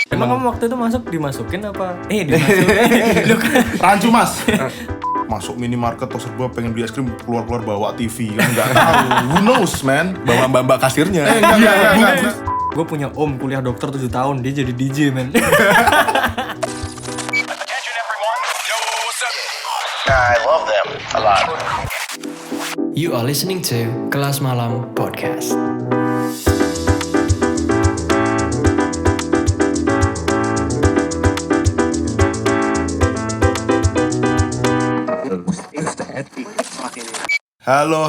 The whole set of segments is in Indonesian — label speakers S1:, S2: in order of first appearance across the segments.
S1: Emang kamu waktu itu dimasukin apa? Dimasukin. Lu kan
S2: Rancu mas. Masuk minimarket terus gue pengen beli es krim keluar bawa TV kan nggak tahu. Who knows man?
S3: Bawa mbak kasirnya.
S2: Enggak.
S1: gue punya om kuliah dokter 7 tahun, dia jadi DJ men.
S4: I love them a lot.
S5: You are listening to Kelas Malam Podcast.
S2: Halo.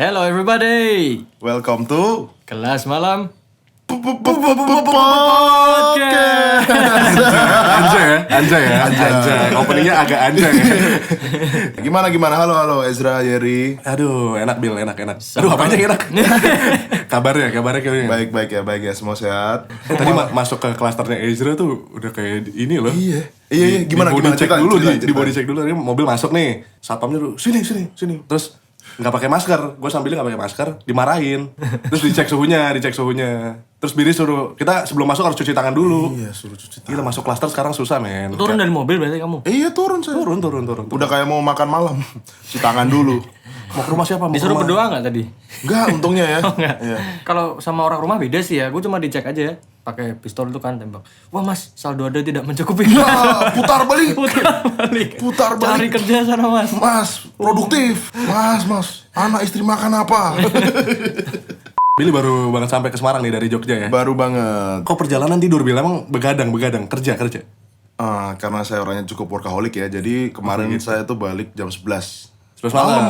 S1: Hello everybody.
S2: Welcome to
S1: Kelas Malam
S2: podcast.
S3: Anjay ya. Openingnya agak anjay ya.
S2: Gimana? Halo Ezra, Yeri.
S3: Aduh, enak Bil, enak. Aduh, apanya yang enak? Kabarnya kayaknya.
S2: Baik ya, semua sehat.
S3: Tadi masuk ke klasternya Ezra tuh udah kayak ini loh.
S2: Iya.
S3: Di
S2: Gimana?
S3: body check dulu,
S2: Cerita.
S3: di body check dulu. Ini mobil masuk nih, satpamnya tuh sini. Terus nggak pakai masker, gue sambilnya nggak pakai masker, dimarahin. Terus dicek suhunya. Terus Biri suruh kita sebelum masuk harus cuci tangan dulu.
S2: Iya, suruh cuci tangan.
S3: Gila, masuk klaster sekarang susah men.
S1: turun dari mobil berarti kamu.
S2: Iya, turun saya.
S3: Turun.
S2: Udah kayak mau makan malam. Cuci tangan dulu.
S3: Mau ke rumah siapa?
S1: Disuruh berdoa nggak tadi?
S2: Enggak, untungnya ya.
S1: Enggak.
S2: Iya.
S1: Kalau sama orang rumah beda sih ya. Gue cuma dicek aja ya. Pakai pistol itu kan tembak. Wah mas, saldo ada tidak mencukupi.
S2: Ya, putar balik. Putar
S1: Cari
S2: balik.
S1: kerja sana mas.
S2: Mas, produktif. Mas. Anak istri makan apa?
S3: Billy baru banget sampai ke Semarang nih dari Jogja ya.
S2: Baru banget.
S3: Kok perjalanan tidur Bil? Emang begadang kerja.
S2: Karena saya orangnya cukup workaholic ya. Jadi kemarin saya tuh balik jam 11.
S3: 11 malam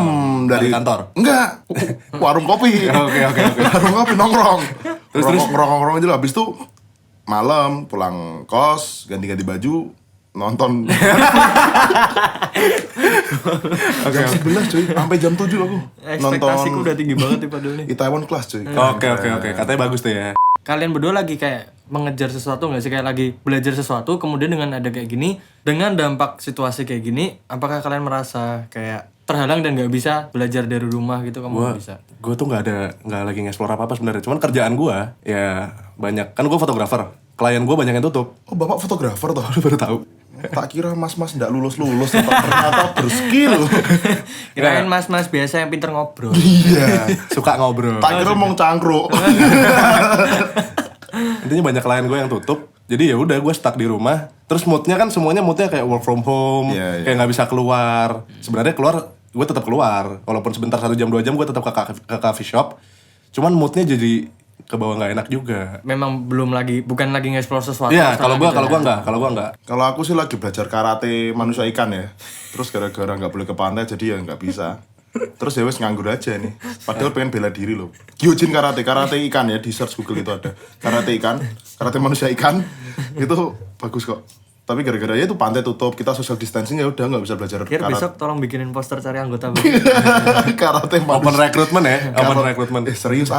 S2: dari
S3: kantor.
S2: Enggak. Warung kopi.
S3: Oke.
S2: Warung kopi nongkrong.
S3: Terus?
S2: Nongkrong aja lah. Habis itu malam pulang kos, ganti baju, nonton. Jam 11 cuy, sampai jam 7 aku.
S1: Ekspektasiku udah tinggi banget nih padahal nih.
S2: Itaewon Class cuy.
S3: Oke. Katanya bagus tuh ya.
S1: Kalian berdua lagi kayak mengejar sesuatu nggak sih? Kayak lagi belajar sesuatu, kemudian dengan ada kayak gini, dengan dampak situasi kayak gini, apakah kalian merasa kayak terhalang dan nggak bisa belajar dari rumah gitu? Kamu nggak bisa?
S3: Gue tuh nggak lagi nge-explore apa sebenarnya. Cuman kerjaan gue ya banyak. Kan gue fotografer. Klien gue banyak yang tutup.
S2: Oh, bapak fotografer toh?
S3: Lu baru tahu.
S2: Tak kira mas-mas nggak lulus, ternyata berskill.
S1: Kirain mas-mas biasa yang pinter ngobrol.
S2: Iya.
S3: Suka ngobrol.
S2: Tak kira mau cangkruk.
S3: Intinya banyak klien gue yang tutup. Jadi ya udah gue stuck di rumah. Terus moodnya kayak work from home.
S2: Iya.
S3: Kayak nggak bisa keluar. Sebenarnya gue tetap keluar. Walaupun sebentar 1 jam 2 jam gue tetap ke coffee shop. Cuman moodnya jadi ke bawah nggak enak juga.
S1: Memang bukan lagi nge-explore sesuatu.
S3: Iya, kalau gue enggak.
S2: Kalau aku sih lagi belajar karate manusia ikan ya. Terus gara-gara nggak boleh ke pantai jadi ya nggak bisa. Terus ya wes nganggur aja nih. Padahal pengen bela diri loh. Gyojin karate ikan ya, di search Google itu ada. Karate manusia ikan. Itu bagus kok. Tapi gara-gara itu pantai tutup, kita social distancing ya udah nggak bisa belajar
S1: Kira
S2: karate.
S1: besok tolong bikinin poster cari anggota baru.
S2: Karate
S3: Open
S2: manusia.
S3: recruitment ya. Open recruitment.
S2: Serius.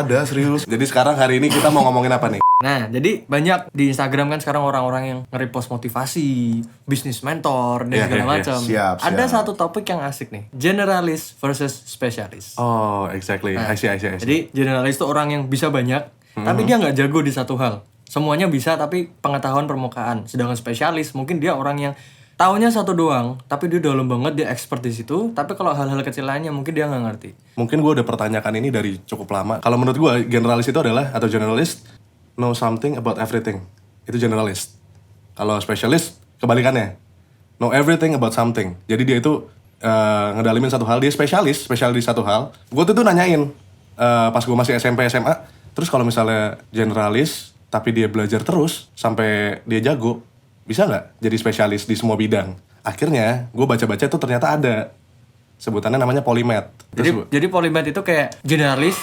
S3: Jadi sekarang hari ini kita mau ngomongin apa nih?
S1: Nah, jadi banyak di Instagram kan sekarang orang-orang yang nge-repost motivasi, bisnis mentor, dan segala macam.
S2: Siap.
S1: Ada satu topik yang asik nih, generalis versus spesialis.
S3: Oh, exactly. I see.
S1: Jadi generalis itu orang yang bisa banyak, tapi dia nggak jago di satu hal. Semuanya bisa, tapi pengetahuan permukaan. Sedangkan spesialis, mungkin dia orang yang taunya satu doang, tapi dia dalam banget, dia expert di situ. Tapi kalau hal-hal kecil lainnya, mungkin dia nggak ngerti.
S3: Mungkin gue udah pertanyakan ini dari cukup lama. Kalau menurut gue, generalis itu adalah, atau generalist, know something about everything. Itu generalist. Kalau spesialis, kebalikannya. Know everything about something. Jadi dia itu ngedalimin satu hal. Dia spesialis di satu hal. Gue tuh nanyain, pas gue masih SMP, SMA, terus kalau misalnya generalis, tapi dia belajar terus sampai dia jago, bisa nggak jadi spesialis di semua bidang? Akhirnya gue baca-baca itu ternyata ada sebutannya namanya polymath.
S1: Jadi polymath itu kayak generalis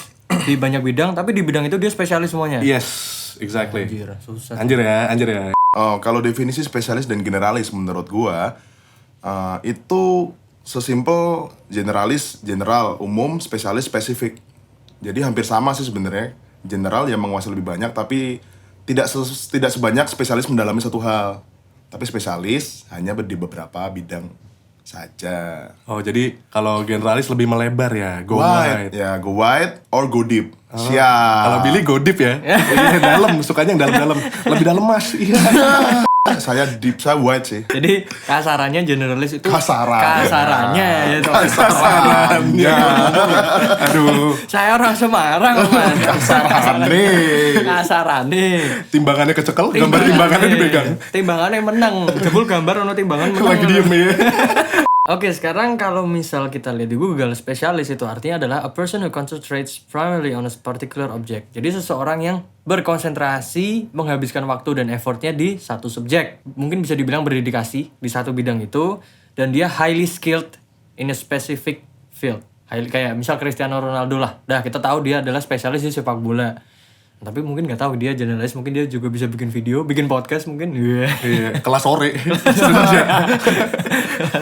S1: di banyak bidang, tapi di bidang itu dia spesialis semuanya.
S3: Yes, exactly.
S1: Anjir, susah.
S3: Anjir ya.
S2: Oh, kalau definisi spesialis dan generalis menurut gua itu sesimpel generalis, general, umum, spesialis, spesifik. Jadi hampir sama sih sebenarnya. General yang menguasai lebih banyak, tapi tidak sebanyak spesialis mendalami satu hal. Tapi spesialis hanya di beberapa bidang saja.
S3: Oh, jadi kalau generalis lebih melebar ya, go wide.
S2: Ya, go wide or go deep. Siap.
S3: Kalau Billy go deep ya. Iya, dalam, sukanya yang dalam-dalam. Lebih dalam Mas. Iya.
S2: Saya deep, saya wide sih.
S1: Jadi kasarannya generalis itu
S2: Kasarannya.
S1: Kasarannya ya.
S2: Kasarannya.
S3: Aduh,
S1: Saya orang Semarang, Man.
S2: Kasarannya.
S1: Kasarannya.
S3: timbangannya kecekel, gambar timbangannya dipegang.
S1: Timbangannya menang. Jebul gambar ono timbangan menang.
S3: Lagi diem ya.
S1: Oke, sekarang kalau misal kita lihat di Google, spesialis itu artinya adalah a person who concentrates primarily on a particular object. Jadi seseorang yang berkonsentrasi, menghabiskan waktu dan effortnya di satu subjek. Mungkin bisa dibilang berdedikasi di satu bidang itu, dan dia highly skilled in a specific field. Kayak misal Cristiano Ronaldo lah. Dah kita tahu dia adalah spesialis di sepak bola. Tapi mungkin nggak tahu dia generalis, mungkin dia juga bisa bikin video, bikin podcast mungkin.
S3: Iya, kelas sore.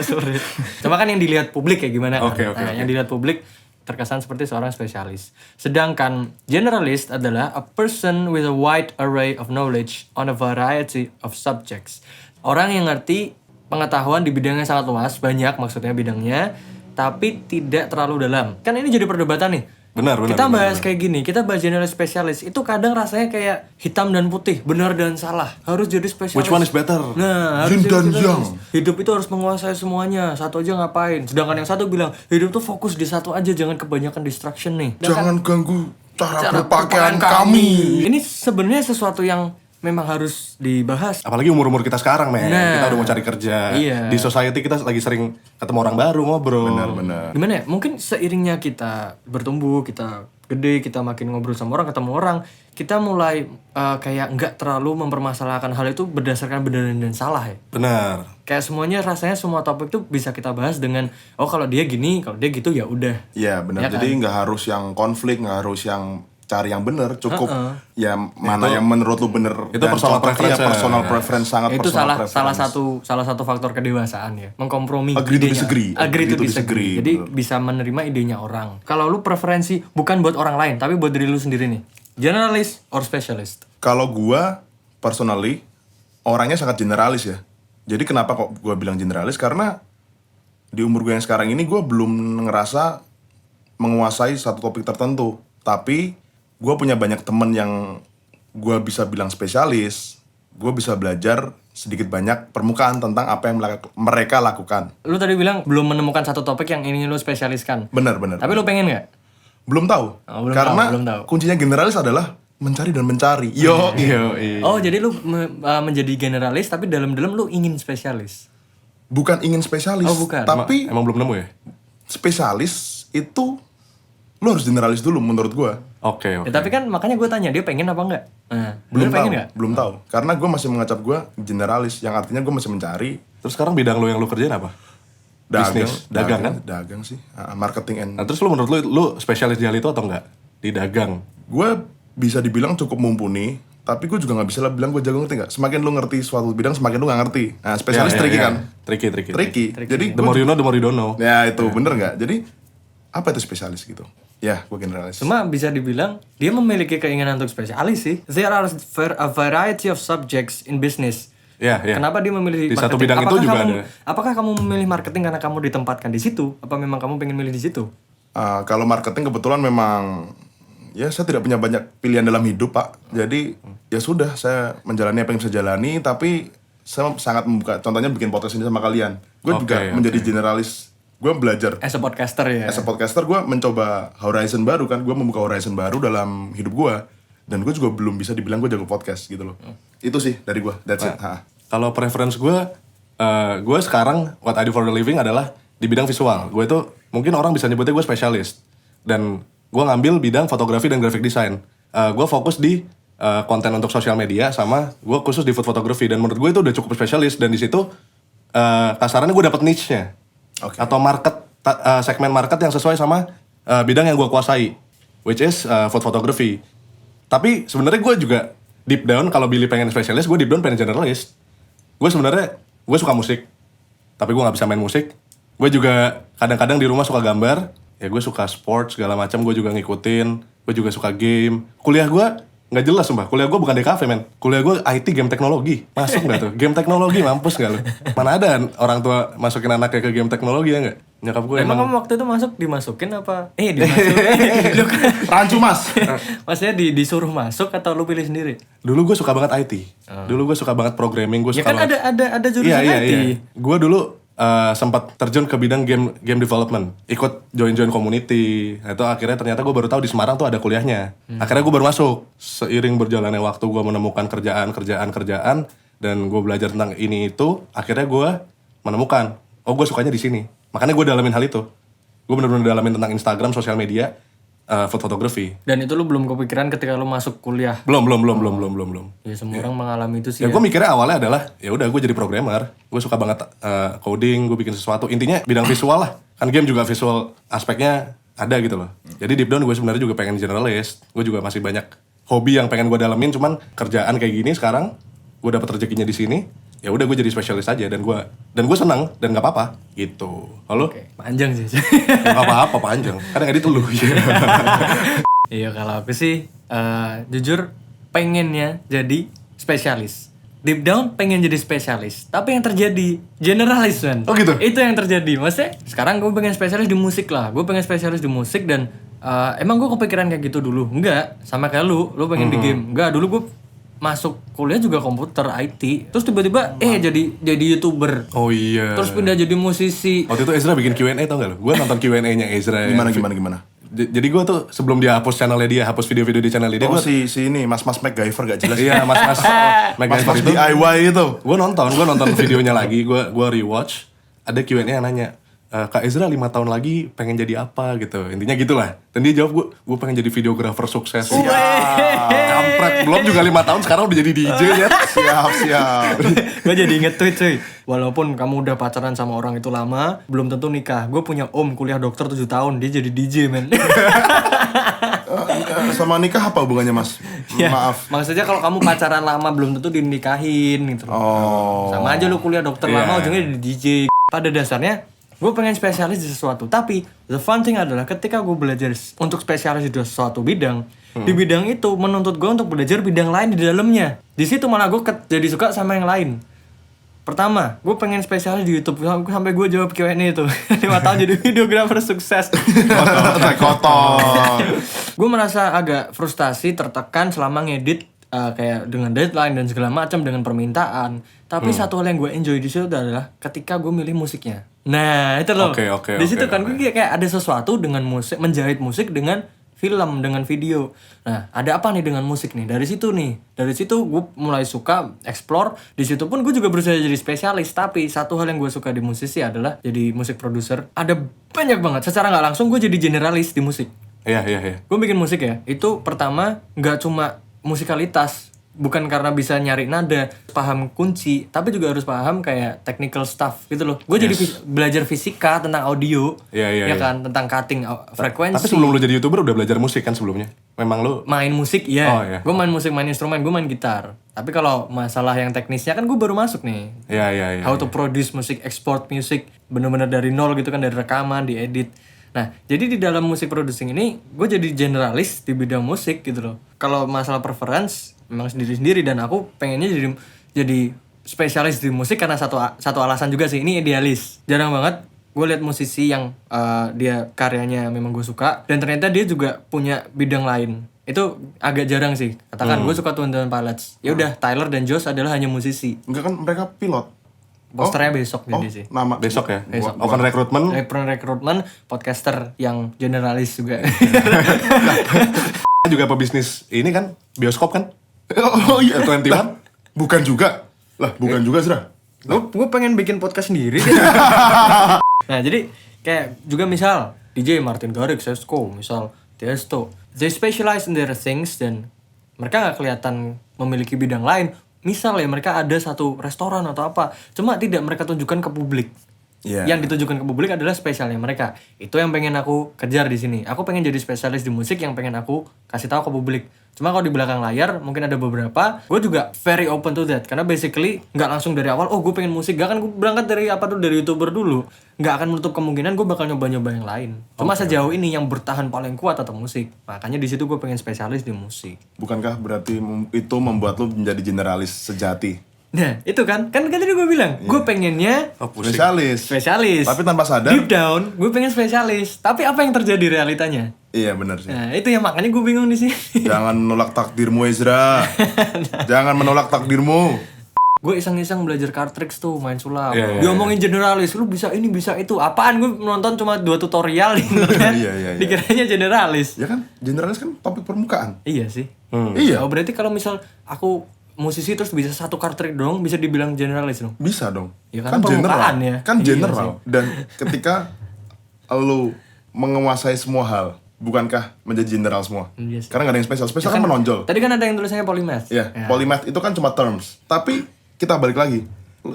S1: Sorry. Cuma kan yang dilihat publik kayak gimana kan?
S3: Oke.
S1: Yang dilihat publik terkesan seperti seorang spesialis. Sedangkan generalist adalah a person with a wide array of knowledge on a variety of subjects. Orang yang ngerti pengetahuan di bidangnya sangat luas, banyak maksudnya bidangnya, tapi tidak terlalu dalam. Kan ini jadi perdebatan nih.
S3: Benar.
S1: Kita bahas kayak gini, kita bahas generalis spesialis. Itu kadang rasanya kayak hitam dan putih, benar dan salah. Harus jadi spesialis.
S3: Which one is better?
S1: Nah, harus
S2: Yin
S1: jadi
S2: dan
S1: spesialis.
S2: yang.
S1: Hidup itu harus menguasai semuanya. Satu aja ngapain? Sedangkan yang satu bilang, hidup tuh fokus di satu aja, jangan kebanyakan distraction nih.
S2: Jangan ganggu cara berpakaian kami.
S1: Ini sebenarnya sesuatu yang memang harus dibahas.
S3: Apalagi umur-umur kita sekarang, men.
S1: Nah.
S3: Kita udah mau cari kerja.
S1: Iya.
S3: Di society kita lagi sering ketemu orang baru, ngobrol.
S2: Benar.
S1: Gimana ya? Mungkin seiringnya kita bertumbuh, kita gede, kita makin ngobrol sama orang, ketemu orang, kita mulai kayak nggak terlalu mempermasalahkan hal itu berdasarkan benar dan salah ya.
S3: Benar.
S1: Kayak semuanya rasanya semua topik tuh bisa kita bahas dengan kalau dia gini, kalau dia gitu ya udah.
S2: Iya benar.
S1: Ya kan?
S2: Jadi nggak harus yang konflik, nggak harus yang cari yang bener, cukup ya mana yang menurut lu bener.
S3: itu
S2: Dan
S3: personal
S2: contohnya
S3: preference ya.
S2: personal preference, sangat
S1: Itu
S2: personal
S1: salah satu faktor kedewasaan ya, mengkompromi
S2: Agree to
S1: idenya.
S2: disagree.
S1: Agree to
S2: Agree to
S1: disagree.
S2: disagree,
S1: Jadi
S2: bener.
S1: bisa menerima idenya orang. Kalau lu preferensi bukan buat orang lain tapi buat diri lu sendiri nih, generalist or specialist?
S2: Kalau gua personally orangnya sangat generalis ya. Jadi kenapa kok gua bilang generalis? Karena di umur gue yang sekarang ini gua belum ngerasa menguasai satu topik tertentu. Tapi gue punya banyak temen yang gue bisa bilang spesialis. Gue bisa belajar sedikit banyak permukaan tentang apa yang mereka lakukan.
S1: Lu tadi bilang belum menemukan satu topik yang ingin lu spesialiskan.
S2: Benar.
S1: Tapi lu pengen nggak?
S2: Belum tahu.
S1: Belum
S2: Karena
S1: tahu, belum tahu.
S2: kuncinya generalis adalah mencari dan mencari. Yo.
S1: Oh, jadi lu menjadi generalis tapi dalam-dalam lu ingin spesialis.
S2: Bukan ingin spesialis.
S1: Oh, bukan.
S2: Tapi
S3: Emang belum nemu ya?
S2: spesialis itu lu harus generalis dulu menurut gue.
S3: Oke.
S1: Ya, tapi kan makanya gue tanya dia pengen apa enggak? Nah,
S2: Belum
S1: pengen
S2: tahu.
S1: nggak?
S2: Belum tahu. Karena gue masih mengacap gue generalis, yang artinya gue masih mencari
S3: Terus sekarang bidang lu yang lu kerjain apa?
S2: dagang,
S3: Bisnis. Dagang kan?
S2: Dagang sih. Marketing and
S3: Nah, terus lu menurut lu spesialis di hal itu atau enggak? Di dagang.
S2: gue bisa dibilang cukup mumpuni, tapi gue juga nggak bisa lah bilang gue jago, ngerti nggak? Semakin lu ngerti suatu bidang, semakin lu nggak ngerti. Nah, spesialis
S3: Ya,
S2: tricky
S3: ya.
S2: kan?
S3: Tricky.
S2: Jadi
S3: The more you know, the more you don't know.
S2: ya itu bener nggak? Jadi apa itu spesialis gitu? Ya, gue generalis.
S1: Cuma bisa dibilang dia memiliki keinginan untuk spesialis sih. There are a variety of subjects in business.
S3: Ya.
S1: Kenapa dia memilih
S3: Di
S1: marketing?
S3: satu bidang itu juga ada.
S1: Apakah kamu memilih marketing karena kamu ditempatkan di situ? Apa memang kamu pengen milih di situ?
S2: Kalau marketing kebetulan memang ya saya tidak punya banyak pilihan dalam hidup, Pak. Jadi ya sudah, saya menjalani apa yang bisa jalani, tapi saya sangat membuka, contohnya bikin podcast ini sama kalian. Gue juga menjadi generalis. Gue belajar
S1: As a podcaster ya.
S2: as a podcaster, gue mencoba horizon baru kan. Gue membuka horizon baru dalam hidup gue. Dan gue juga belum bisa dibilang gue jago podcast gitu loh. Itu sih dari gue, that's it.
S3: Kalau preference gue sekarang what I do for a living adalah di bidang visual. Gue itu mungkin orang bisa nyebutnya gue spesialis. Dan gue ngambil bidang fotografi dan graphic design. Gue fokus di konten untuk sosial media, sama gue khusus di food photography. Dan menurut gue itu udah cukup spesialis. Dan di situ kasarannya gue dapet niche-nya.
S2: Oke.
S3: Atau segmen market yang sesuai sama bidang yang gue kuasai, which is food photography. Tapi sebenarnya gue juga deep down, kalau Billy pengen spesialis, gue deep down pengen generalis. Gue sebenarnya gue suka musik, tapi gue nggak bisa main musik. Gue juga kadang-kadang di rumah suka gambar, ya gue suka sport segala macam, gue juga ngikutin. Gue juga suka game. Kuliah gue nggak jelas sumpah, kuliah gue bukan DKV men. Kuliah gue IT game teknologi. Masuk nggak tuh? Game teknologi mampus nggak lu? Mana ada orang tua masukin anaknya ke game teknologi ya nggak? Nyokap gue
S1: Emang
S3: emang
S1: kamu waktu itu dimasukin apa? Dimasukin. Lu kan
S2: Rancu mas.
S1: maksudnya disuruh masuk atau lu pilih sendiri?
S3: dulu gue suka banget IT. Dulu gue suka banget programming, gue
S1: Ya
S3: suka
S1: kan
S3: banget.
S1: ada jurusan IT.
S3: Gue dulu sempat terjun ke bidang game development, ikut join community. Nah, itu akhirnya ternyata gue baru tahu di Semarang tuh ada kuliahnya. Akhirnya gue baru masuk. Seiring berjalannya waktu gue menemukan kerjaan dan gue belajar tentang ini itu. Akhirnya gue menemukan, oh gue sukanya di sini. Makanya gue dalamin hal itu. Gue bener-bener dalamin tentang Instagram, sosial media, food photography.
S1: Dan itu lu belum kepikiran ketika lu masuk kuliah.
S3: Belum.
S1: Ya semua orang mengalami itu sih.
S3: Ya gue mikirnya awalnya adalah ya udah gue jadi programmer, gue suka banget coding, gue bikin sesuatu. Intinya bidang visual lah, kan game juga visual aspeknya ada gitu loh. Jadi deep down gue sebenarnya juga pengen generalist. Gue juga masih banyak hobi yang pengen gue dalamin, cuman kerjaan kayak gini sekarang gue dapat rezekinya di sini. Ya udah gue jadi spesialis aja dan gue senang dan nggak apa-apa gitu. Halo?
S1: Oke, panjang sih.
S3: Nggak apa-apa panjang. Kadang edit lu.
S1: Iya kalau aku sih jujur pengennya jadi spesialis. Deep down pengen jadi spesialis. Tapi yang terjadi generalis man.
S3: Oh gitu?
S1: Itu yang terjadi. Maksudnya sekarang gue pengen spesialis di musik lah. Gue pengen spesialis di musik dan emang gue kepikiran kayak gitu dulu. Enggak, sama kayak lu pengen di game. Enggak, dulu gue masuk kuliah juga komputer IT. Terus tiba-tiba jadi YouTuber.
S3: Oh iya.
S1: Terus pindah jadi musisi.
S3: Waktu itu Ezra bikin Q&A tau gak lo? Gue nonton Q&A-nya Ezra.
S2: Gimana?
S3: Jadi gue tuh sebelum dia hapus channelnya dia, hapus video-video di channelnya dia,
S2: Oh
S3: gue
S2: si ini mas MacGyver gak jelas.
S3: iya mas
S2: Mas DIY itu.
S3: Gue nonton videonya lagi, gue rewatch. Ada Q&A yang nanya, Kak Ezra 5 tahun lagi pengen jadi apa gitu, intinya gitulah. Dan dia jawab, gue pengen jadi videographer sukses. Kampret, belum juga 5 tahun sekarang udah jadi DJ ya.
S2: Siap.
S1: Gue jadi inget tweet cuy. Walaupun kamu udah pacaran sama orang itu lama, belum tentu nikah. Gue punya om kuliah dokter 7 tahun, dia jadi DJ men.
S2: Sama nikah apa hubungannya mas?
S1: Ya,
S2: Maaf.
S1: maksudnya kalau kamu pacaran lama belum tentu dinikahin gitu.
S2: Oh.
S1: Sama aja lu kuliah dokter
S3: Iya.
S1: lama ujungnya jadi DJ. Pada dasarnya gue pengen spesialis di sesuatu. Tapi the fun thing adalah ketika gue belajar untuk spesialis di suatu bidang, di bidang itu menuntut gue untuk belajar bidang lain di dalamnya. Di situ malah gue jadi suka sama yang lain. Pertama, gue pengen spesialis di YouTube sampai gue jawab Q&A itu 5 tahun jadi videographer sukses.
S2: Kotor.
S1: Gue merasa agak frustasi, tertekan selama ngedit kayak dengan deadline dan segala macam dengan permintaan. Tapi satu hal yang gue enjoy di situ adalah ketika gue milih musiknya. Nah itu loh.
S3: Oke,
S1: Di situ kan
S3: oke.
S1: gue kayak ada sesuatu dengan musik, menjahit musik dengan film, dengan video. Nah, ada apa nih dengan musik nih? Dari situ gue mulai suka explore. Di situ pun gue juga berusaha jadi spesialis. Tapi satu hal yang gue suka di musisi adalah jadi musik produser. Ada banyak banget. Secara nggak langsung gue jadi generalis di musik.
S3: Iya.
S1: Gue bikin musik ya. Itu pertama nggak cuma musikalitas. Bukan karena bisa nyari nada, paham kunci, tapi juga harus paham kayak technical stuff gitu loh. Gue jadi belajar fisika tentang audio,
S3: Iya.
S1: kan, tentang cutting frekuensi.
S3: Tapi sebelum lu jadi YouTuber udah belajar musik kan sebelumnya? Memang lu
S1: Main musik, iya.
S3: Oh, iya.
S1: Gue main musik, main instrumen, gue main gitar. Tapi kalau masalah yang teknisnya kan gue baru masuk nih.
S3: Iya.
S1: How to produce musik, export music, bener-bener dari nol gitu kan, dari rekaman, diedit. Nah, jadi di dalam musik producing ini, gue jadi generalis di bidang musik gitu loh. Kalau masalah preference, memang sendiri-sendiri dan aku pengennya jadi spesialis di musik karena satu alasan juga sih, ini idealis. Jarang banget gue lihat musisi yang dia karyanya memang gue suka dan ternyata dia juga punya bidang lain. Itu agak jarang sih. Katakan gue suka Twenty One Pilots. Ya udah, Tyler dan Josh adalah hanya musisi.
S2: Enggak kan mereka pilot.
S1: Posternya besok jadi sih.
S2: Nama
S3: besok ya?
S1: Besok.
S3: Open recruitment.
S1: Rekrutmen podcaster yang generalis juga.
S3: Juga pebisnis ini kan, bioskop kan?
S2: Oh iya.
S3: 21.
S2: Bukan juga. Lah, bukan juga Zra.
S1: Gue pengen bikin podcast sendiri. Nah jadi kayak juga misal DJ Martin Garrix, Sesko, misal Tiesto, they specialize in their things dan mereka nggak kelihatan memiliki bidang lain. Misal ya mereka ada satu restoran atau apa, cuma tidak mereka tunjukkan ke publik.
S2: Iya.
S1: Yang ditunjukkan ke publik adalah spesialnya mereka. Itu yang pengen aku kejar di sini. Aku pengen jadi spesialis di musik yang pengen aku kasih tahu ke publik. Cuma kalau di belakang layar mungkin ada beberapa. Gue juga very open to that. Karena basically nggak langsung dari awal. Oh gue pengen musik. Gak kan gue berangkat dari dari YouTuber dulu. Nggak akan menutup kemungkinan gue bakal nyoba-nyoba yang lain. Cuma sejauh ini yang bertahan paling kuat atau musik. Makanya di situ gue pengen spesialis di musik.
S2: Bukankah berarti itu membuat lu menjadi generalis sejati?
S1: Nah, itu kan tadi gue bilang, gue pengennya
S3: Oh, pusing.
S2: Spesialis. Tapi tanpa sadar.
S1: Deep down, gue pengen spesialis. Tapi apa yang terjadi realitanya?
S2: Iya benar sih.
S1: Nah, itu yang makanya gue bingung di sini.
S2: Jangan menolak takdirmu Ezra. Jangan menolak takdirmu.
S1: Gue iseng-iseng belajar card tricks tuh, main sulap.
S3: Iya,
S1: Dia ngomongin generalis, lu bisa ini, bisa itu. Apaan, gue nonton cuma 2 tutorial gitu kan.
S2: Iya.
S1: Dikiranya generalis.
S2: Ya kan, generalis kan topik permukaan.
S1: Iya sih.
S2: Iya.
S1: Oh, berarti kalau misal aku musisi terus bisa 1 card trick dong, bisa dibilang generalis dong.
S2: Bisa dong.
S1: Ya,
S2: kan
S1: karena
S2: general.
S1: permukaan ya.
S2: Kan
S1: Iya
S2: general. Dan ketika lu menguasai semua hal, bukankah menjadi general semua?
S1: Iya sih.
S2: Karena gak ada yang spesial. Spesial kan menonjol.
S1: Tadi kan ada yang tulisannya polymath.
S2: Iya,
S1: Ya.
S2: polymath itu kan cuma terms. Tapi kita balik lagi.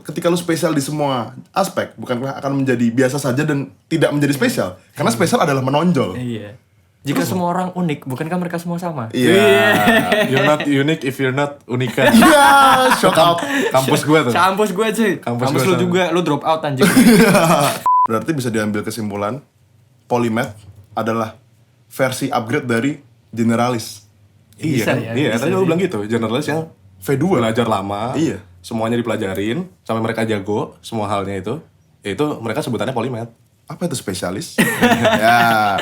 S2: Ketika lu spesial di semua aspek, bukankah akan menjadi biasa saja dan tidak menjadi spesial? Karena spesial adalah menonjol.
S1: Iya. Jika semua orang unik, bukankah mereka semua sama?
S2: Iya.
S3: You're not unique if you're not unika.
S2: Iya, shock out.
S3: Kampus gue tuh.
S1: Kampus gue cuy.
S3: Kampus
S1: Kampus
S3: gue
S1: lu
S3: sama.
S1: juga, lu drop out anjing.
S2: Berarti bisa diambil kesimpulan, polymath adalah versi upgrade dari generalis.
S3: Iya
S1: Bisa
S3: kan?
S1: ya,
S3: Iya,
S1: bisa
S3: tadi
S1: sih.
S3: lu bilang gitu. Generalis yang
S2: V2.
S3: belajar lama.
S2: Iya.
S3: Semuanya dipelajarin sampai mereka jago semua halnya itu. Itu mereka sebutannya polymath.
S2: Apa itu spesialis? Ya.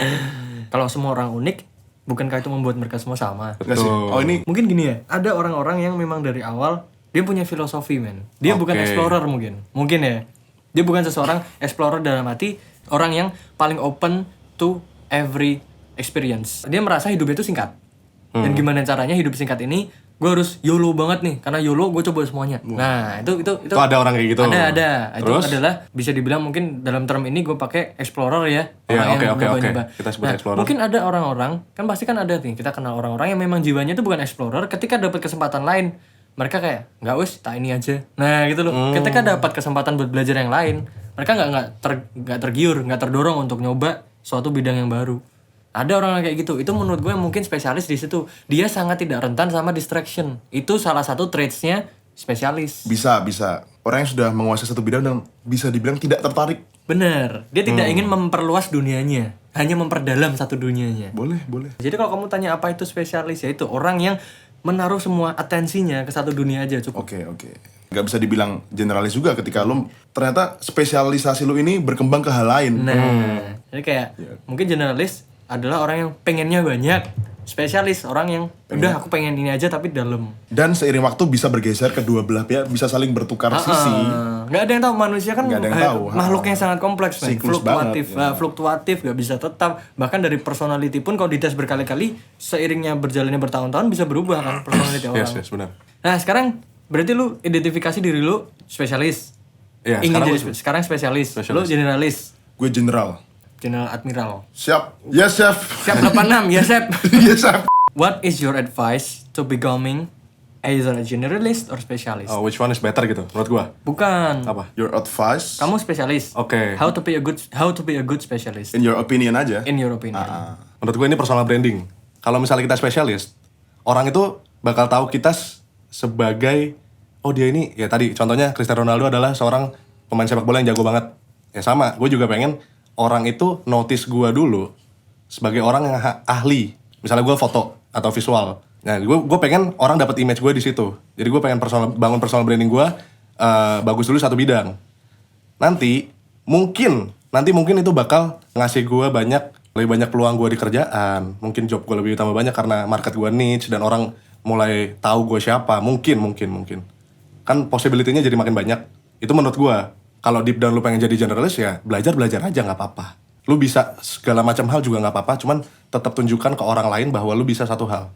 S1: Kalau semua orang unik, bukankah itu membuat mereka semua sama?
S2: Enggak sih. Oh ini
S1: Mungkin gini ya, ada orang-orang yang memang dari awal dia punya filosofi, men. Dia bukan
S3: Oke.
S1: explorer mungkin. Mungkin ya. Dia bukan seseorang explorer dalam arti orang yang paling open to every experience. Dia merasa hidupnya itu singkat. Dan gimana caranya hidup singkat ini, gue harus YOLO banget nih. Karena YOLO gue coba semuanya. Nah, itu
S3: Itu ada orang kayak gitu.
S1: Ada. Itu
S3: Terus?
S1: adalah bisa dibilang mungkin dalam term ini gue pakai explorer ya.
S3: Iya,
S1: Orang yang
S3: oke.
S1: nyoba-nyoba.
S3: Kita sebut
S1: Nah,
S3: explorer.
S1: mungkin ada orang-orang, kan pasti kan ada nih, kita kenal orang-orang yang memang jiwanya itu bukan explorer, ketika dapat kesempatan lain, mereka kayak, nggak wes, tak ini aja. Nah gitu loh, ketika dapat kesempatan buat belajar yang lain, mereka nggak tergiur, nggak terdorong untuk nyoba suatu bidang yang baru. Ada orang kayak gitu, itu menurut gue mungkin spesialis di situ. Dia sangat tidak rentan sama distraction. Itu salah satu traits-nya spesialis.
S2: bisa. Orang yang sudah menguasai satu bidang dan bisa dibilang tidak tertarik.
S1: Bener, dia tidak ingin memperluas dunianya, hanya memperdalam satu dunianya.
S2: Boleh.
S1: Jadi kalau kamu tanya apa itu spesialis, ya itu orang yang menaruh semua atensinya ke satu dunia aja cukup.
S2: Oke. Gak bisa dibilang generalis juga ketika lu ternyata spesialisasi lu ini berkembang ke hal lain.
S1: Nah, jadi kayak mungkin generalis adalah orang yang pengennya banyak, spesialis orang yang udah aku pengen ini aja tapi dalam.
S2: Dan seiring waktu bisa bergeser kedua belah pihak, bisa saling bertukar sisi.
S1: Nggak ada yang tahu, manusia kan
S2: Nggak ada yang tahu.
S1: makhluk yang sangat kompleks, men.
S2: Siklus
S1: Fluktuatif,
S2: banget, ya.
S1: fluktuatif, nggak bisa tetap. Bahkan dari personality pun kalau dites berkali-kali, seiringnya berjalannya bertahun-tahun bisa berubah kan personality orang.
S3: Yes, benar.
S1: Nah sekarang berarti lu identifikasi diri lu spesialis.
S3: Iya,
S1: Ingin
S3: sekarang
S1: jadi sekarang spesialis. Lu
S3: Spesialis.
S1: generalis,
S2: Gue general.
S1: general admiral.
S2: Siap. Yes, chef.
S1: Siap 86, ya Sep.
S2: Yes, chef.
S1: What is your advice to becoming either a generalist or specialist?
S3: Oh, which one is better gitu menurut gua?
S1: Bukan.
S3: Apa?
S2: Your advice
S1: Kamu spesialis.
S3: Oke.
S1: How to be a good specialist
S2: in your opinion aja.
S1: in your opinion.
S3: Menurut gue ini personal branding. Kalau misalnya kita spesialis, orang itu bakal tahu kita sebagai, oh dia ini, ya tadi contohnya Cristiano Ronaldo adalah seorang pemain sepak bola yang jago banget. Ya sama, gue juga pengen orang itu notice gue dulu sebagai orang yang ahli. Misalnya gue foto atau visual. Nah, gue pengen orang dapat image gue di situ. Jadi gue pengen bangun personal branding gue bagus dulu satu bidang. Nanti mungkin itu bakal ngasih gue lebih banyak peluang gue di kerjaan. Mungkin job gue lebih tambah banyak karena market gue niche dan orang mulai tahu gue siapa. Mungkin. Kan possibility-nya jadi makin banyak. Itu menurut gue. Kalau deep down lu pengen jadi generalis ya belajar aja nggak apa-apa. Lu bisa segala macam hal juga nggak apa-apa. Cuman tetap tunjukkan ke orang lain bahwa lu bisa satu hal.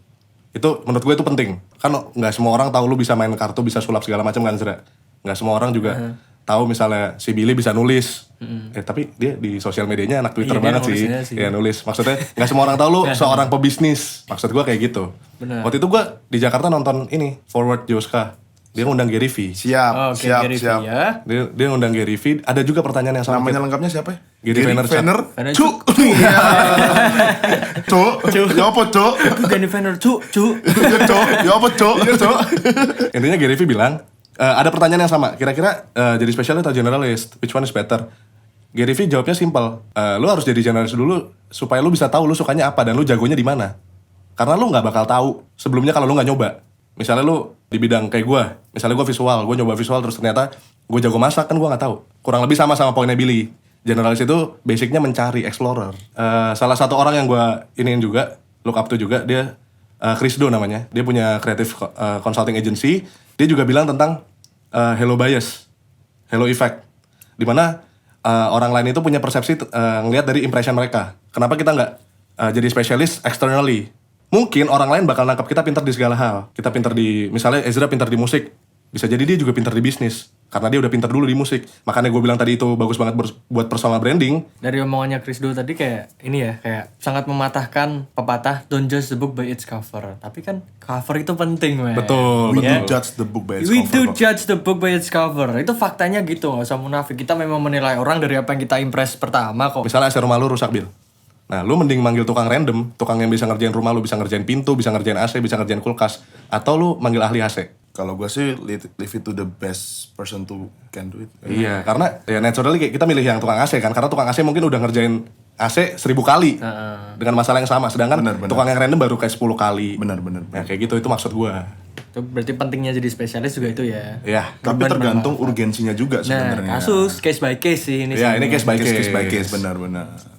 S3: Itu menurut gue itu penting. Kan nggak semua orang tahu lu bisa main kartu, bisa sulap segala macam kan, Zra. Nggak semua orang juga tahu misalnya si Billy bisa nulis. Tapi dia di sosial medianya anak Twitter
S1: Iya, dia
S3: banget
S1: nulisnya sih.
S3: Ya nulis. Maksudnya nggak semua orang tahu lu seorang pebisnis. Maksud gue kayak gitu.
S1: Benar.
S3: Waktu itu gue di Jakarta nonton ini Forward Joska. Dia ngundang Gary V.
S2: Siap,
S1: Oke,
S2: siap,
S1: Gary V
S2: siap.
S1: ya.
S3: Dia ngundang Gary V. Ada juga pertanyaan yang sama.
S2: Namanya lengkapnya siapa ya?
S3: Gary Vaynerchuk.
S2: Cuk. Cuk. Ya apa, Cuk?
S1: Aku Gary Vayner, cu.
S2: Ya, Cuk. Ya apa, Cuk? Cuk.
S3: Intinya Gary V bilang, ada pertanyaan yang sama. Kira-kira jadi specialist atau generalist? Which one is better? Gary V jawabnya simple. Lu harus jadi generalist dulu supaya lu bisa tahu lu sukanya apa dan lu jagonya di mana. Karena lu nggak bakal tahu sebelumnya kalau lu nggak nyoba. Misalnya lu di bidang kayak gue, misalnya gue visual, gue nyoba visual terus ternyata gue jago masak, kan gue nggak tahu. Kurang lebih sama poinnya Billy. Generalis itu basicnya mencari, explorer. Salah satu orang yang gue iniin juga, look up to juga, dia Chrisdo namanya. Dia punya creative consulting agency. Dia juga bilang tentang halo bias, halo effect. Dimana orang lain itu punya persepsi ngelihat dari impression mereka. Kenapa kita nggak jadi spesialis externally? Mungkin orang lain bakal nangkap kita pintar di segala hal. Kita pintar di, misalnya Ezra pintar di musik. Bisa jadi dia juga pintar di bisnis. Karena dia udah pintar dulu di musik. Makanya gue bilang tadi itu bagus banget buat personal branding.
S1: Dari omongannya Chrisdo tadi kayak ini ya, kayak sangat mematahkan pepatah don't judge the book by its cover. Tapi kan cover itu penting, man.
S3: Betul,
S2: We
S3: betul.
S2: do judge the book by its
S1: We
S2: cover.
S1: do
S2: kok.
S1: judge the book by its cover. Itu faktanya gitu, gak usah munafik. Kita memang menilai orang dari apa yang kita impress pertama kok.
S3: Misalnya AC rumah lu rusak, Bil. Nah, lu mending manggil tukang random, tukang yang bisa ngerjain rumah lu, bisa ngerjain pintu, bisa ngerjain AC, bisa ngerjain kulkas. Atau lu manggil ahli AC.
S2: Kalau gue sih leave it to the best person to can do it.
S3: Iya, karena ya naturally kayak kita milih yang tukang AC kan. Karena tukang AC mungkin udah ngerjain AC 1000 kali. Dengan masalah yang sama. Sedangkan
S2: Benar.
S3: tukang yang random baru kayak 10 kali.
S2: Benar.
S3: Nah, kayak gitu, itu maksud gua.
S1: Itu berarti pentingnya jadi spesialis juga itu ya.
S3: Iya.
S2: Tapi tergantung urgensinya juga
S1: Nah,
S2: sebenarnya.
S1: kasus case by case sih ini.
S3: Iya, ini
S1: sebenarnya.
S3: case by case.
S2: Benar.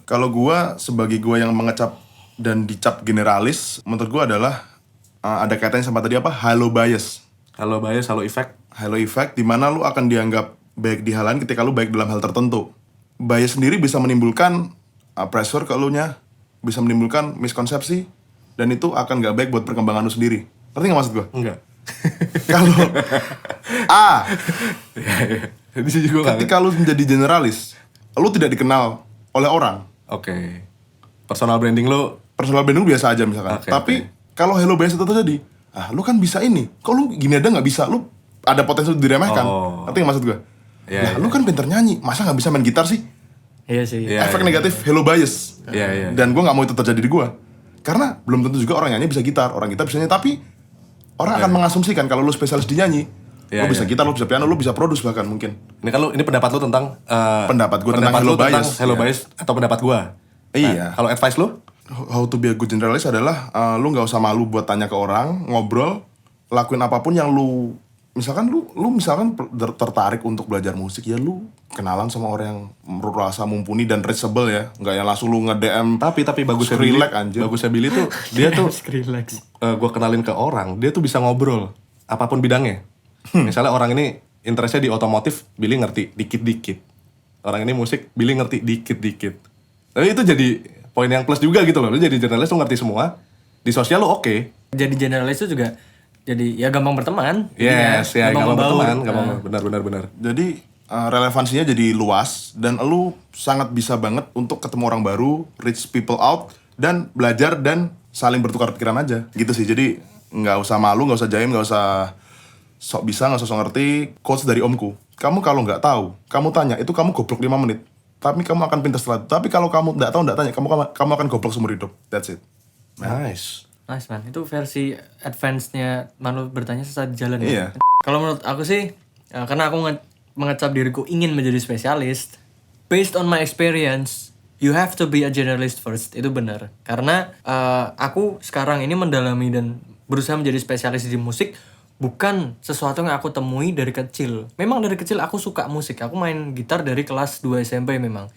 S2: Kalau gua sebagai gua yang mengecap dan dicap generalis, menurut gua adalah ada kaitannya sama tadi apa? Halo bias.
S3: Halo bias, halo effect.
S2: Halo effect di mana lu akan dianggap baik di hal lain ketika lu baik dalam hal tertentu. Bias sendiri bisa menimbulkan pressure ke elunya, bisa menimbulkan miskonsepsi, dan itu akan gak baik buat perkembangan lu sendiri. Ngerti gak maksud gua?
S3: Enggak.
S2: Kalau
S3: Jadi sih juga nggak-
S2: ketika lu menjadi generalis, lu tidak dikenal oleh orang.
S3: Oke. Personal branding lu.
S2: Personal branding lu biasa aja misalkan.
S3: Oke,
S2: Tapi kalau hello bias itu terjadi, lu kan bisa ini. Kok lu gini ada nggak bisa? Lu ada potensi diremehkan.
S3: Oh.
S2: Ngerti nggak maksud gue?
S3: Iya,
S2: Lu kan pinter nyanyi, masa nggak bisa main gitar sih?
S1: Iya sih.
S3: Iya.
S2: Efek negatif hello bias.
S3: Iya.
S2: Dan gue nggak mau itu terjadi di gue. Karena belum tentu juga orang nyanyi bisa gitar. Orang gitar bisa nyanyi, tapi orang akan mengasumsikan kalau lu spesialis di nyanyi,
S3: Iya,
S2: lu bisa
S3: iya.
S2: gitar, lu bisa piano, lu bisa produce bahkan mungkin.
S3: Ini kan lu, ini pendapat lu tentang
S2: Pendapat gua tentang
S3: lu
S2: hello bias.
S3: hello
S2: Iya.
S3: bias atau pendapat gua.
S2: Iya.
S3: Kalau advice lu?
S2: How to be a good generalist adalah lu nggak usah malu buat tanya ke orang, ngobrol, lakuin apapun yang lu misalkan lu misalkan tertarik untuk belajar musik, ya lu kenalan sama orang yang merasa mumpuni dan reachable ya, nggak yang langsung lu nge-DM
S3: Tapi bagusnya Billy,
S2: Skrillex, anjir.
S3: bagusnya Billy tuh dia tuh
S1: Skrillex.
S3: gue kenalin ke orang, dia tuh bisa ngobrol apapun bidangnya. Misalnya orang ini interestnya di otomotif, Billy ngerti dikit-dikit. Orang ini musik, Billy ngerti dikit-dikit. Tapi itu jadi poin yang plus juga gitu loh. Lu jadi jurnalis, lu ngerti semua. Di sosial lu oke.
S1: Jadi generalis itu juga jadi ya gampang berteman.
S3: Yes, ya gampang
S1: membaur.
S3: berteman, gampang benar.
S2: Jadi relevansinya jadi luas dan lu sangat bisa banget untuk ketemu orang baru, reach people out, dan belajar dan saling bertukar pikiran aja gitu sih. Jadi nggak usah malu, nggak usah jaim, nggak usah sok bisa, nggak usah sok ngerti. Quotes dari omku, kamu kalau nggak tahu, kamu tanya, itu kamu goblok 5 menit, tapi kamu akan pintar setelah itu. Tapi kalau kamu nggak tahu, nggak tanya, kamu akan goblok seumur hidup. That's it.
S3: Nice.
S1: Nice man, itu versi advance-nya Manu bertanya sesaat di jalan.
S2: Iya.
S1: Kalau menurut aku sih, karena aku mengecap diriku ingin menjadi spesialis, based on my experience, you have to be a generalist first. Itu benar. Karena aku sekarang ini mendalami dan berusaha menjadi spesialis di musik, bukan sesuatu yang aku temui dari kecil. Memang dari kecil aku suka musik. Aku main gitar dari kelas 2 SMP memang.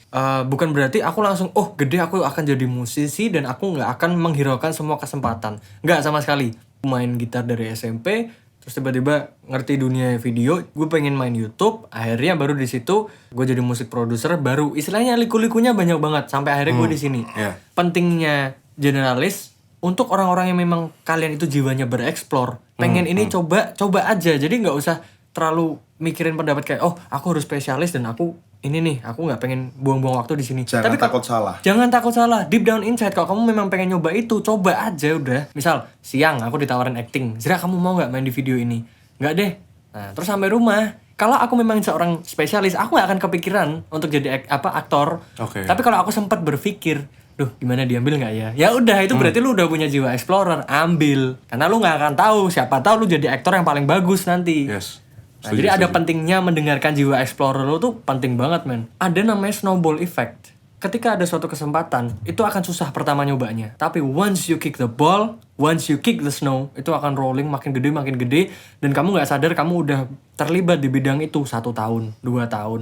S1: Bukan berarti aku langsung, oh gede aku akan jadi musisi dan aku nggak akan menghiraukan semua kesempatan. Nggak sama sekali. Aku main gitar dari SMP, terus tiba-tiba ngerti dunia video, gue pengen main YouTube. Akhirnya baru di situ gue jadi musik produser. Baru istilahnya liku-likunya banyak banget sampai akhirnya gue di sini.
S3: Iya.
S1: Pentingnya generalis untuk orang-orang yang memang kalian itu jiwanya bereksplor, pengen ini coba aja, jadi nggak usah terlalu mikirin pendapat kayak oh aku harus spesialis dan aku ini nih aku nggak pengen buang-buang waktu di sini.
S2: Jangan takut
S1: kalau-
S2: salah.
S1: Jangan takut salah. Deep down inside kalau kamu memang pengen nyoba itu, coba aja udah. Misal siang aku ditawarin acting, Zira kamu mau nggak main di video ini? Nggak deh. Nah terus sampai rumah. Kalau aku memang seorang spesialis, aku nggak akan kepikiran untuk jadi aktor.
S3: Oke.
S1: Tapi kalau aku sempat berpikir, duh gimana diambil nggak ya? Ya udah itu berarti lu udah punya jiwa explorer, ambil. Karena lu nggak akan tahu, siapa tahu lu jadi aktor yang paling bagus nanti.
S3: Yes.
S1: Nah, jadi ada pentingnya mendengarkan jiwa explorer lu tuh penting banget men. Ada namanya snowball effect. ketika ada suatu kesempatan, itu akan susah pertama nyobanya. Tapi once you kick the ball, once you kick the snow, itu akan rolling makin gede, dan kamu nggak sadar kamu udah terlibat di bidang itu 1 tahun, 2 tahun.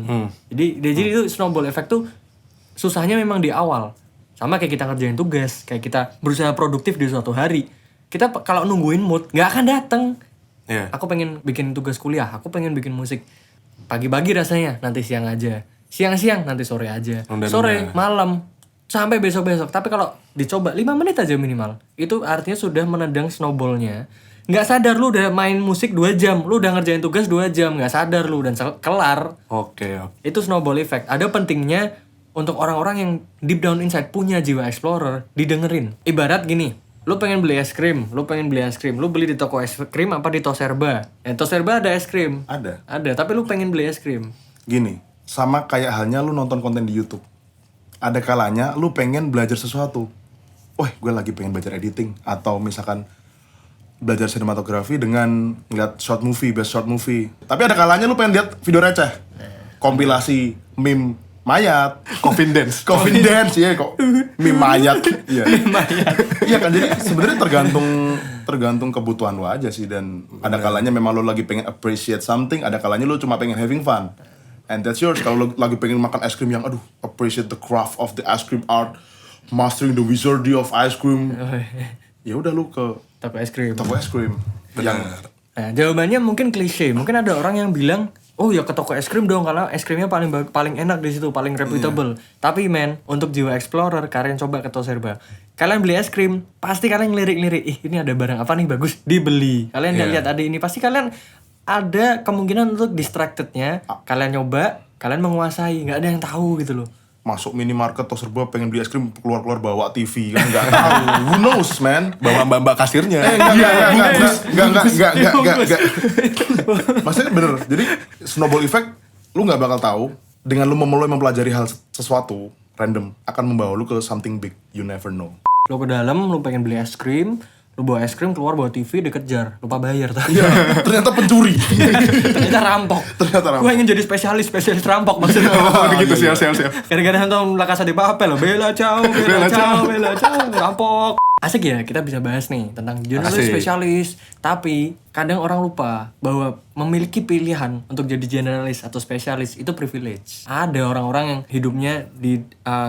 S1: Jadi itu snowball effect tuh susahnya memang di awal. Sama kayak kita ngerjain tugas, kayak kita berusaha produktif di suatu hari. Kita kalau nungguin mood, nggak akan dateng.
S3: Iya.
S1: Aku pengen bikin tugas kuliah, aku pengen bikin musik. Pagi-pagi rasanya, nanti siang aja. Siang-siang, nanti sore aja. Sore, malam, sampai besok-besok. Tapi kalau dicoba 5 menit aja minimal, itu artinya sudah menendang snowballnya. Nggak sadar lu udah main musik 2 jam, lu udah ngerjain tugas 2 jam, nggak sadar lu, dan kelar.
S3: Oke.
S1: Itu snowball effect. Ada pentingnya untuk orang-orang yang deep down inside punya jiwa explorer, didengerin. Ibarat gini, lu pengen beli es krim, lu beli di toko es krim apa di Toserba? Toserba ada es krim.
S2: Ada.
S1: Tapi lu pengen beli es krim.
S2: Gini, sama kayak halnya lu nonton konten di YouTube. Ada kalanya lu pengen belajar sesuatu. Wah, gue lagi pengen belajar editing. Atau misalkan belajar sinematografi dengan ngeliat best short movie. Tapi ada kalanya lu pengen lihat video receh. Kompilasi meme mayat, coffin dance, ya kok meme mayat, iya, iya kan, jadi sebenarnya tergantung kebutuhan lo aja sih, dan ada kalanya memang lo lagi pengen appreciate something, ada kalanya lo cuma pengen having fun, and that's yours. Kalau lo lagi pengen makan es krim yang appreciate the craft of the ice cream art, mastering the wizardry of ice cream, ya udah lo ke
S1: toko es krim.
S2: Yang
S1: Nah, jawabannya mungkin klise. Mungkin ada orang yang bilang, oh ya ke toko es krim dong, karena es krimnya paling enak di situ, paling reputable. Tapi untuk jiwa explorer, kalian coba ke Toserba. Kalian beli es krim, pasti kalian ngelirik-lirik, ini ada barang apa nih bagus, dibeli. Kalian lihat ada ini, pasti kalian ada kemungkinan untuk distractednya. Kalian nyoba, kalian menguasai, nggak ada yang tahu gitu loh.
S2: masuk minimarket atau serba pengen beli es krim, keluar bawa TV kan, nggak tahu. Who knows, man?
S3: Bawa mbak kasirnya.
S2: Enggak. Maksudnya bener. Jadi snowball effect, lu nggak bakal tahu dengan lu mulai mempelajari hal sesuatu random akan membawa lu ke something big. You never know.
S1: Lu ke dalam, lu pengen beli es krim, lu bawa es krim, keluar bawa TV, dikejar, lupa bayar.
S2: Iya, ternyata pencuri.
S1: Ternyata rampok. Gue ingin jadi spesialis rampok maksudnya.
S3: Begitu siap.
S1: Kadang-kadang nonton La Casa de Papel, bela ciao, rampok. Asik ya, kita bisa bahas nih tentang jurnalis spesialis. Tapi kadang orang lupa bahwa memiliki pilihan untuk jadi generalis atau spesialis itu privilege. Ada orang-orang yang hidupnya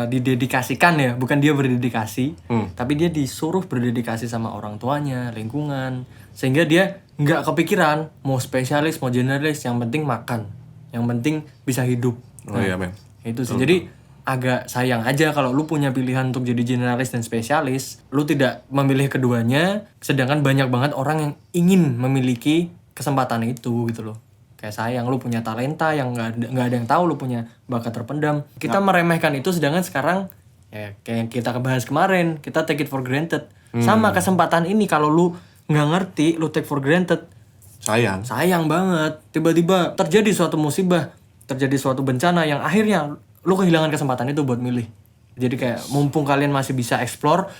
S1: didedikasikan ya, bukan dia berdedikasi, tapi dia disuruh berdedikasi sama orang tuanya, lingkungan, sehingga dia nggak kepikiran mau spesialis, mau generalis, yang penting makan, yang penting bisa hidup.
S3: Oh iya, men.
S1: Itu sih. Jadi agak sayang aja kalau lu punya pilihan untuk jadi generalis dan spesialis, lu tidak memilih keduanya, sedangkan banyak banget orang yang ingin memiliki kesempatan itu gitu loh. Kayak sayang, lu punya talenta yang nggak ada yang tahu, lu punya bakat terpendam. Kita meremehkan itu, sedangkan sekarang ya kayak yang kita bahas kemarin, kita take it for granted. Sama kesempatan ini kalau lu nggak ngerti, lu take for granted, sayang banget. Tiba-tiba terjadi suatu musibah, terjadi suatu bencana yang akhirnya lu kehilangan kesempatan itu buat milih. Jadi kayak mumpung kalian masih bisa explore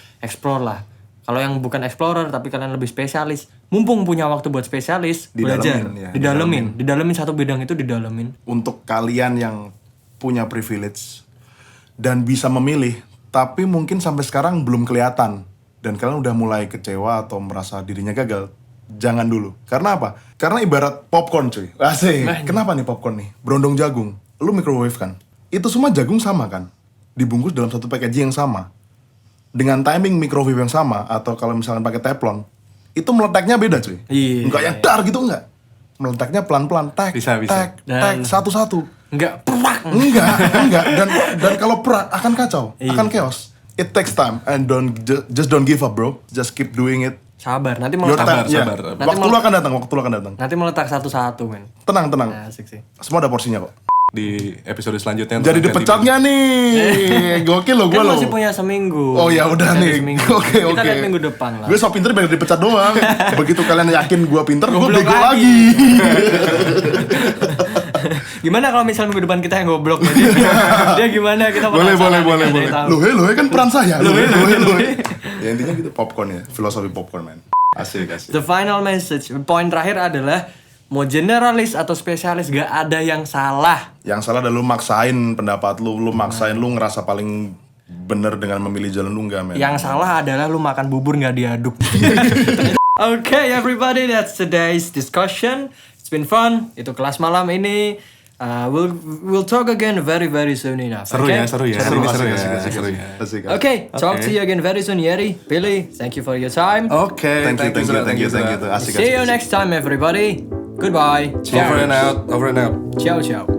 S1: lah. Kalau yang bukan explorer tapi kalian lebih spesialis, mumpung punya waktu buat spesialis, belajar, didalemin satu bidang itu, didalemin.
S2: Untuk kalian yang punya privilege dan bisa memilih, tapi mungkin sampai sekarang belum kelihatan dan kalian udah mulai kecewa atau merasa dirinya gagal, jangan dulu. Karena apa? Karena ibarat popcorn, cuy. Asik. Kenapa nih popcorn nih? Berondong jagung, lu microwave kan? Itu semua jagung sama kan? Dibungkus dalam satu packaging yang sama. Dengan timing microwave yang sama, atau kalau misalkan pakai teflon, itu meletaknya beda, cuy.
S1: Iya.
S2: Enggak yang dar gitu, enggak. Meletaknya pelan-pelan, tek, satu-satu.
S1: Enggak, perak.
S2: Enggak. Dan kalau perak akan kacau, akan chaos. It takes time and just don't give up, bro. Just keep doing it.
S1: Sabar, nanti
S3: Sabar.
S2: Waktu lu akan datang.
S1: Nanti meletak satu-satu, men.
S2: Tenang.
S1: Asik sih.
S2: Semua ada porsinya kok.
S3: Di episode selanjutnya
S2: Jadi dipecatnya nih. Gokil lo gue
S1: Kan
S2: lo.
S1: masih punya seminggu.
S2: Oh ya udah nih. Oke.
S1: Kita lihat minggu depan lah.
S2: Gue so pinter biar dipecat doang. Begitu kalian yakin gue pinter, gue bego lagi.
S1: Gimana kalau misal minggu depan kita yang goblok ya? Dia gimana? Kita
S3: Boleh.
S2: Lohe kan peran saya. Lohe. Ya intinya gitu, popcorn ya. Filosofi popcorn, man. Asik.
S1: The final message, poin terakhir adalah mau generalis atau spesialis gak ada yang salah.
S2: Yang salah adalah lu maksain pendapat lu maksain lu ngerasa paling bener dengan memilih jalan lu enggak, men.
S1: Yang salah adalah lu makan bubur gak diaduk. Okay, everybody, that's today's discussion. It's been fun. Itu kelas malam ini. We'll talk again very soon enough.
S3: Seru
S1: okay?
S3: ya. Seru ya.
S2: Asik.
S1: Okay, talk to you again very soon, Yeri, Billy. Thank you for your time.
S3: Oke,
S2: Thank you.
S3: Zara.
S2: Asik.
S1: See you next time, everybody. Goodbye.
S3: Over and out.
S1: Ciao.